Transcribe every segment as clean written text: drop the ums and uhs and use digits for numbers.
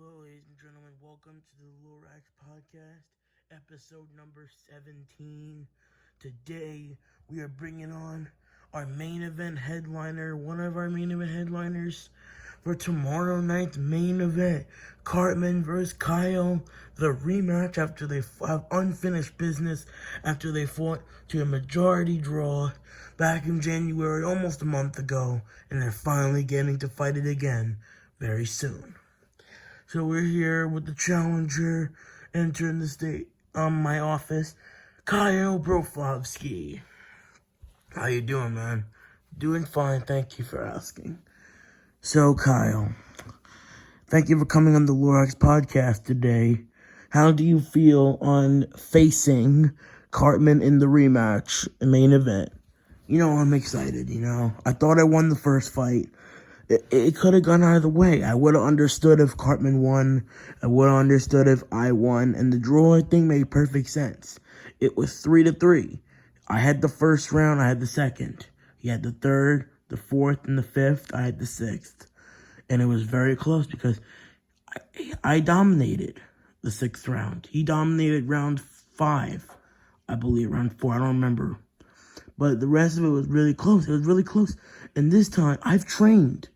Hello, ladies and gentlemen. Welcome to the Lorax podcast, episode number 17. Today, we are bringing on our main event headliner, one of our main event headliners for tomorrow night's main event, Cartman vs. Kyle, the rematch after they have unfinished business after they fought to a majority draw back in January, almost a month ago, and they're finally getting to fight it again very soon. So we're here with the challenger entering the state my office, Kyle Broflovsky. How you doing, man? Doing fine, thank you for asking. So, Kyle, thank you for coming on the Lorax podcast today. How do you feel on facing Cartman in the rematch, main event? I'm excited, I thought I won the first fight. It could have gone either way. I would have understood if Cartman won. I would have understood if I won. And the draw, I think, made perfect sense. It was 3-3. I had the first round. I had the second. He had the third, the fourth, and the fifth. I had the sixth. And it was very close because I dominated the sixth round. He dominated round 5. I believe, round 4. I don't remember. But the rest of it was really close. It was really close. And this time, I've trained.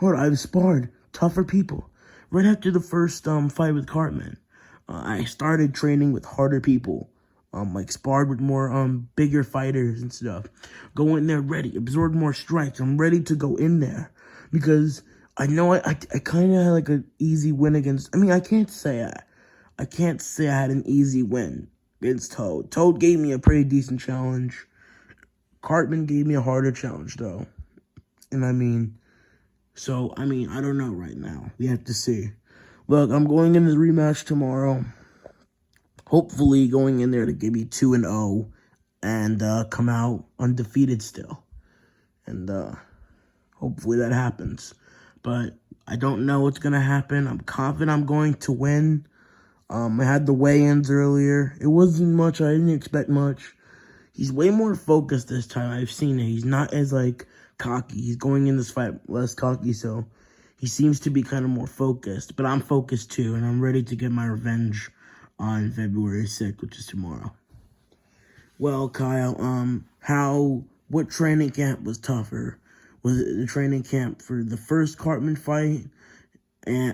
I've sparred tougher people. Right after the first fight with Cartman, I started training with harder people. Sparred with more bigger fighters and stuff. Go in there ready, absorb more strikes. I'm ready to go in there because I know I kind of had like an easy win against. I can't say I had an easy win against Toad. Toad gave me a pretty decent challenge. Cartman gave me a harder challenge though, and I don't know right now. We have to see. Look, I'm going into the rematch tomorrow. Hopefully going in there to give me 2-0 and come out undefeated still. And hopefully that happens. But I don't know what's going to happen. I'm confident I'm going to win. I had the weigh-ins earlier. It wasn't much. I didn't expect much. He's way more focused this time. I've seen it. He's not as, cocky. He's going in this fight less cocky, so he seems to be kind of more focused. But I'm focused too, and I'm ready to get my revenge on February 6th, which is tomorrow. Well, Kyle, what training camp was tougher? Was it the training camp for the first Cartman fight,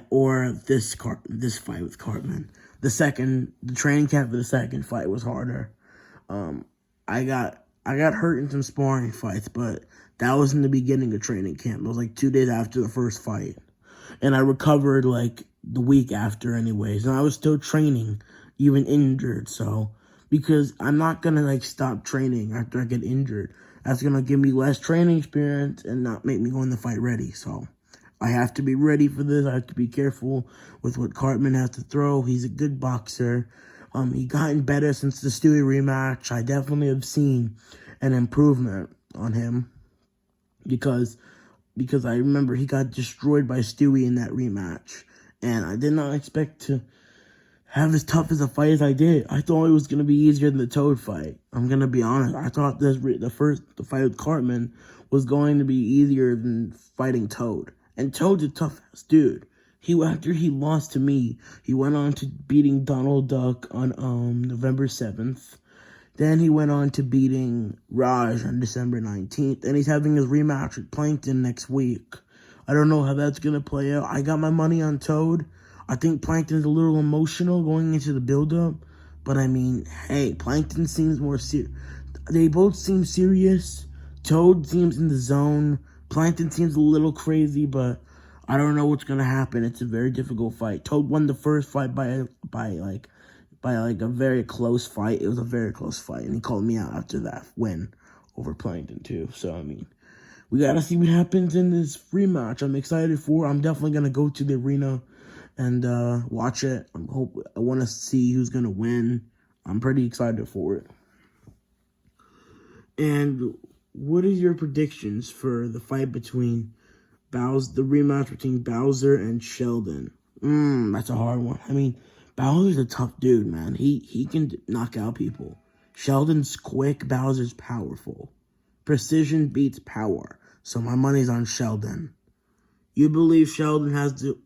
or this fight with Cartman? The training camp for the second fight was harder. I got hurt in some sparring fights, but that was in the beginning of training camp. It was 2 days after the first fight. And I recovered the week after anyways. And I was still training, even injured. So, because I'm not going to stop training after I get injured. That's going to give me less training experience and not make me go in the fight ready. So, I have to be ready for this. I have to be careful with what Cartman has to throw. He's a good boxer. He gotten better since the Stewie rematch. I definitely have seen an improvement on him because I remember he got destroyed by Stewie in that rematch, and I did not expect to have as tough as a fight as I did. I thought it was gonna be easier than the Toad fight. I'm gonna be honest. I thought the fight with Cartman was going to be easier than fighting Toad, and Toad's a tough ass dude. After he lost to me, he went on to beating Donald Duck on November 7th. Then he went on to beating Raj on December 19th. And he's having his rematch with Plankton next week. I don't know how that's going to play out. I got my money on Toad. I think Plankton's a little emotional going into the build-up. But hey, Plankton seems more serious. They both seem serious. Toad seems in the zone. Plankton seems a little crazy, but I don't know what's gonna happen. It's a very difficult fight. Toad won the first fight by a very close fight. It was a very close fight, and he called me out after that win over Plankton too. So we gotta see what happens in this rematch. I'm excited for it. I'm definitely gonna go to the arena and watch it. I want to see who's gonna win. I'm pretty excited for it. And what is your predictions for the fight between the rematch between Bowser and Sheldon? That's a hard one. Bowser's a tough dude, man. He can knock out people. Sheldon's quick. Bowser's powerful. Precision beats power. So my money's on Sheldon. You believe Sheldon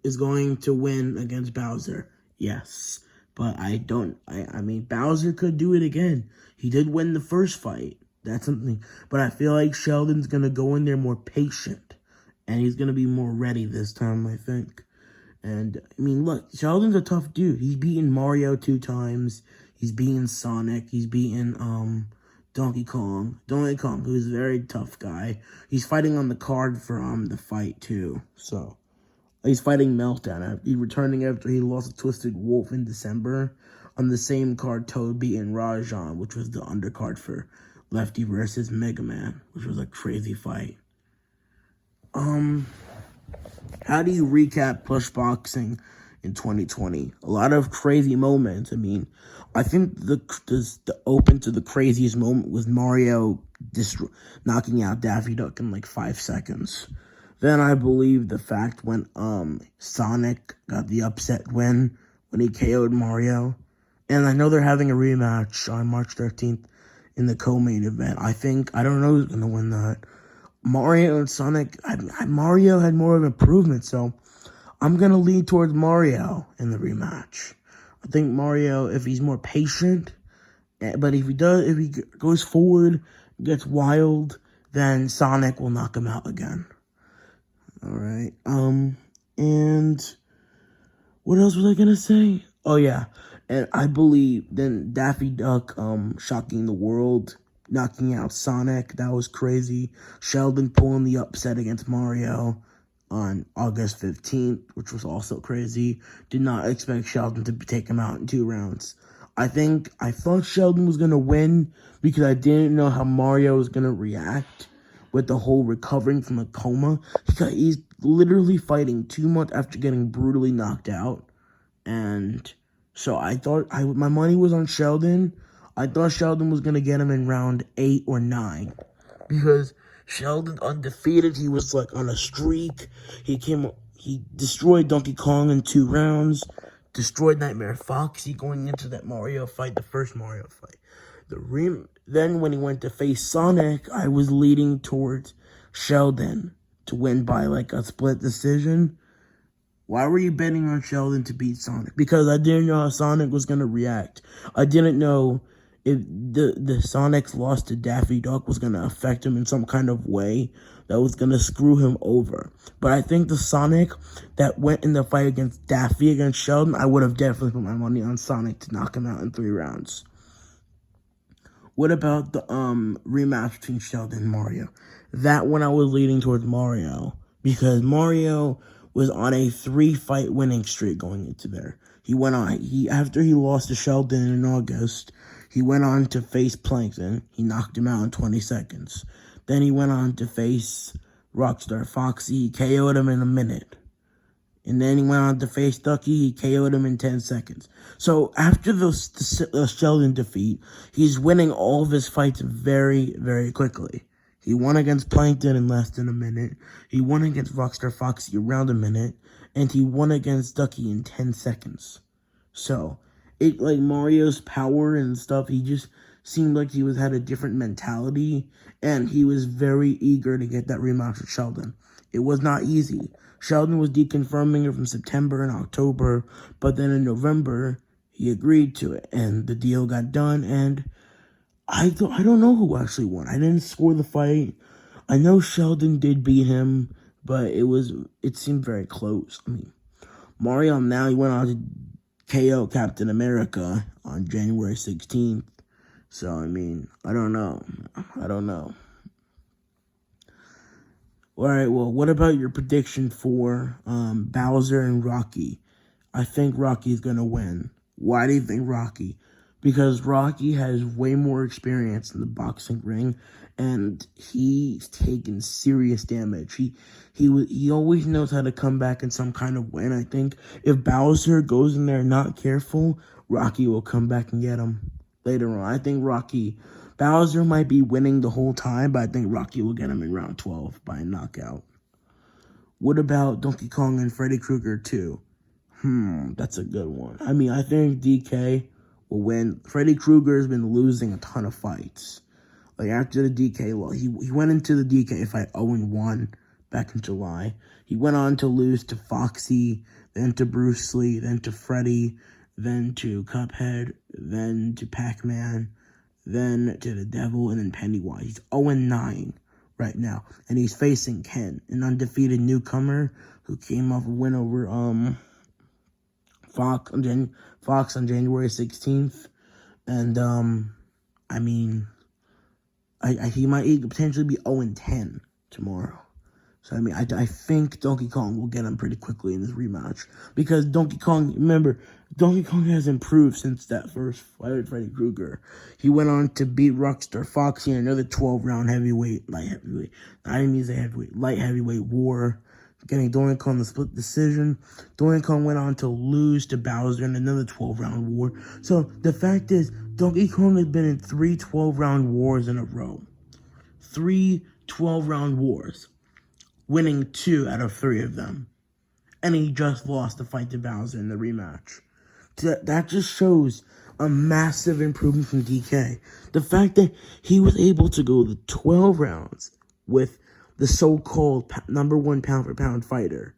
is going to win against Bowser? Yes, but I don't. I mean, Bowser could do it again. He did win the first fight. That's something. But I feel like Sheldon's gonna go in there more patient, and he's gonna be more ready this time, I think. And I mean, look, Sheldon's a tough dude. He's beaten Mario 2 times. He's beaten Sonic. He's beaten Donkey Kong. Donkey Kong, who's a very tough guy. He's fighting on the card for the fight too. So he's fighting Meltdown. He's returning after he lost to Twisted Wolf in December. On the same card, Toad beaten Rajan, which was the undercard for Lefty versus Mega Man, which was a crazy fight. How do you recap Push Boxing in 2020? A lot of crazy moments. I mean, I think the open to the craziest moment was Mario knocking out Daffy Duck in like 5 seconds. Then I believe the fact when Sonic got the upset win when he KO'd Mario. And I know they're having a rematch on March 13th in the co-main event. I don't know who's going to win that. Mario and Sonic, Mario had more of an improvement, so I'm going to lean towards Mario in the rematch. I think Mario, if he's more patient, but if he goes forward, gets wild, then Sonic will knock him out again. All right. And what else was I going to say? Oh, yeah. And I believe then Daffy Duck, shocking the world, knocking out Sonic, that was crazy. Sheldon pulling the upset against Mario on August 15th, which was also crazy. Did not expect Sheldon to take him out in 2 rounds. I thought Sheldon was going to win because I didn't know how Mario was going to react with the whole recovering from a coma. He's literally fighting 2 months after getting brutally knocked out. And so I thought my money was on Sheldon. I thought Sheldon was going to get him in round 8 or 9 because Sheldon undefeated. He was like on a streak. He destroyed Donkey Kong in 2 rounds, destroyed Nightmare Foxy going into that Mario fight, the first Mario fight. Then when he went to face Sonic, I was leading towards Sheldon to win by like a split decision. Why were you betting on Sheldon to beat Sonic? Because I didn't know how Sonic was going to react. I didn't know if the Sonic's loss to Daffy Duck was going to affect him in some kind of way that was going to screw him over. But I think the Sonic that went in the fight against Daffy against Sheldon, I would have definitely put my money on Sonic to knock him out in 3 rounds. What about the rematch between Sheldon and Mario? That one I was leading towards Mario because Mario was on a 3-fight winning streak going into there. After he lost to Sheldon in August, he went on to face Plankton. He knocked him out in 20 seconds. Then he went on to face Rockstar Foxy. He KO'd him in a minute. And then he went on to face Ducky. He KO'd him in 10 seconds. So after the Sheldon defeat, he's winning all of his fights very, very quickly. He won against Plankton in less than a minute. He won against Rockstar Foxy around a minute. And he won against Ducky in 10 seconds. So, Mario's power and stuff, he just seemed like he had a different mentality. And he was very eager to get that rematch with Sheldon. It was not easy. Sheldon was deconfirming it from September and October. But then in November, he agreed to it. And the deal got done. And I don't know who actually won. I didn't score the fight. I know Sheldon did beat him, but it seemed very close. I mean, Mario now he went on to KO Captain America on January 16th. So I mean, I don't know. All right, well, what about your prediction for Bowser and Rocky? I think Rocky's gonna win. Why do you think Rocky? Because Rocky has way more experience in the boxing ring, and he's taken serious damage. He always knows how to come back in some kind of way, and I think if Bowser goes in there not careful, Rocky will come back and get him later on. I think Bowser might be winning the whole time, but I think Rocky will get him in round 12 by a knockout. What about Donkey Kong and Freddy Krueger 2? That's a good one. I mean, I think DK will win. Freddy Krueger has been losing a ton of fights. Like after the DK loss, he went into the DK fight 0-1, back in July. He went on to lose to Foxy, then to Bruce Lee, then to Freddy, then to Cuphead, then to Pac-Man, then to the Devil, and then Pennywise. He's 0-9 right now, and he's facing Ken, an undefeated newcomer who came off a win over Fox on January 16th, and I mean, he might potentially be 0-10 tomorrow. So, I mean, I think Donkey Kong will get him pretty quickly in this rematch. Because Donkey Kong has improved since that first fight with Freddy Krueger. He went on to beat Rockstar Foxy in another 12-round light heavyweight war, getting Donkey Kong the split decision. Donkey Kong went on to lose to Bowser in another 12-round war. So, the fact is, Donkey Kong has been in 3 12-round wars in a row. 3 12-round wars. Winning 2 out of 3 of them. And he just lost the fight to Bowser in the rematch. That just shows a massive improvement from DK. The fact that he was able to go the 12 rounds with the so-called #1 pound-for-pound fighter.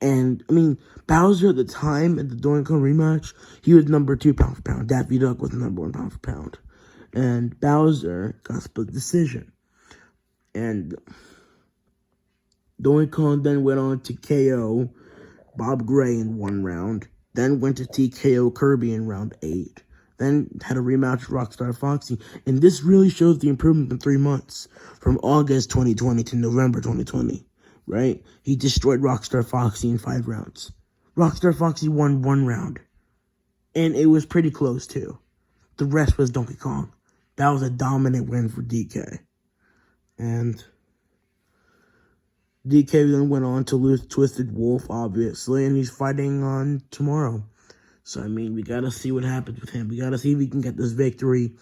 And, I mean, Bowser at the time, at the Donkey Kong rematch, he was #2 pound-for-pound. Daffy Duck was #1 pound-for-pound. And Bowser got split decision. And Donkey Kong then went on to KO Bob Gray in 1 round, then went to TKO Kirby in round 8, then had a rematch with Rockstar Foxy, and this really shows the improvement in 3 months, from August 2020 to November 2020, right? He destroyed Rockstar Foxy in 5 rounds. Rockstar Foxy won 1 round, and it was pretty close too. The rest was Donkey Kong. That was a dominant win for DK. And DK then went on to lose Twisted Wolf, obviously, and he's fighting on tomorrow. So, I mean, we gotta see what happens with him. We gotta see if he can get this victory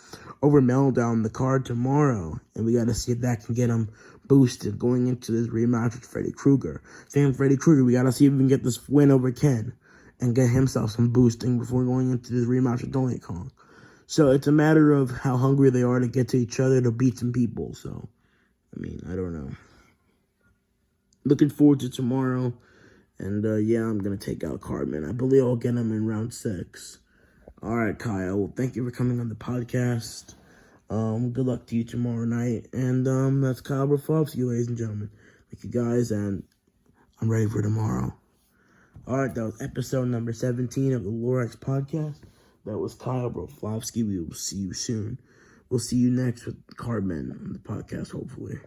over Meltdown, the card tomorrow. And we gotta see if that can get him boosted going into this rematch with Freddy Krueger. Same Freddy Krueger, we gotta see if we can get this win over Ken and get himself some boosting before going into this rematch with Donkey Kong. So, it's a matter of how hungry they are to get to each other to beat some people. So, I mean, I don't know. Looking forward to tomorrow. And, yeah, I'm going to take out Cartman. I believe I'll get him in round 6. All right, Kyle. Well, thank you for coming on the podcast. Good luck to you tomorrow night. And, that's Kyle Broflovsky, ladies and gentlemen. Thank you, guys. And I'm ready for tomorrow. All right, that was episode number 17 of the Lorax podcast. That was Kyle Broflovsky. We will see you soon. We'll see you next with Cartman on the podcast, hopefully.